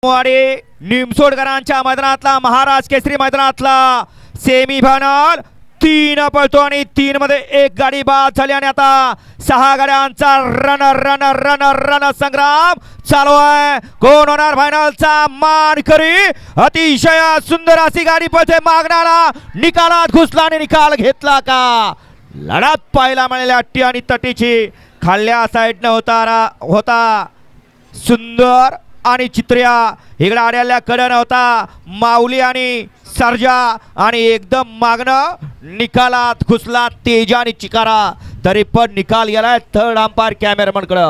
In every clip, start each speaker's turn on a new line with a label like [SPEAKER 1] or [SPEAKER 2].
[SPEAKER 1] वाडी निमसोडकरांच्या मैदानातला महाराज केसरी मैदानातला सेमीफायनल 3 पळतो आणि 3 मध्ये एक गाडी बाद झाली आणि आता 6 गाड्यांचा रण संग्राम चालू आहे। कोण होणार फायनलचा मानकरी? अतिशय सुंदर अशी गाडी पळते, मागणारा निकालात घुसला आणि निकाल घेतला का? लढत पाहायला मिळाली अट्टी आणि तटीची। खाल्ल्या साईडनं होता सुंदर आणि चित्र्या, इकडे आड्याला कडन होता माऊली आणि सर्जा आणि एकदम मागणं निकालात घुसला तेजा आणि चिकारा। तरी पण निकाल गेलाय थर्ड अंपायर कॅमेरामन कडे।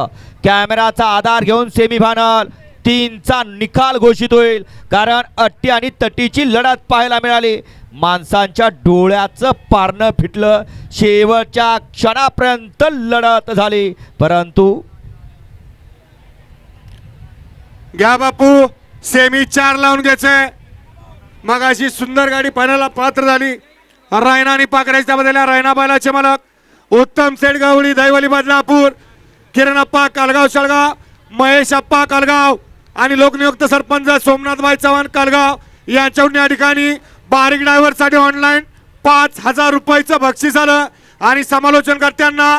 [SPEAKER 1] कॅमेराचा आधार घेऊन सेमीफायनल 3 चा निकाल घोषित होईल, कारण अट्टी आणि तटीची लढत पाहायला मिळाली। माणसांच्या डोळ्याचं पारणं फिटलं, शेवटच्या क्षणापर्यंत लढत झाली, परंतु
[SPEAKER 2] घ्या बापू सेमी 4 लावून घ्यायचे। मग अशी सुंदर गाडी फायनलला पात्र झाली। रायना आणि पाकराच्या बदल्या रायना बैलाचे मालक उत्तम सेठ गावडी दैवली बदलापूर, किरण अप्पा कालगाव शाळगाव, महेश अप्पा कालगाव आणि लोकनियुक्त सरपंच सोमनाथबाई चव्हाण कालगाव यांच्याकडून या ठिकाणी बारीक ड्रायव्हर साठी ऑनलाईन 5000 रुपयाचं बक्षीस आलं आणि समालोचनकर्त्यांना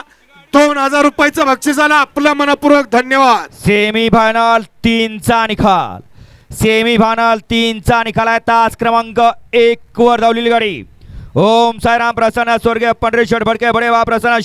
[SPEAKER 2] 2000 रुपयाचं बक्षीस आलं। आपलं मनपूर्वक धन्यवाद।
[SPEAKER 1] सेमीफायनल 3 चा निकाल, सेमीफायनल 3 चा निकाल आहे। तास क्रमांक 1 वर धावलेली गाडी ओम साईराम प्रसन्न स्वर्गीय पंढरीश्वर भडके बडे वा प्रसन्न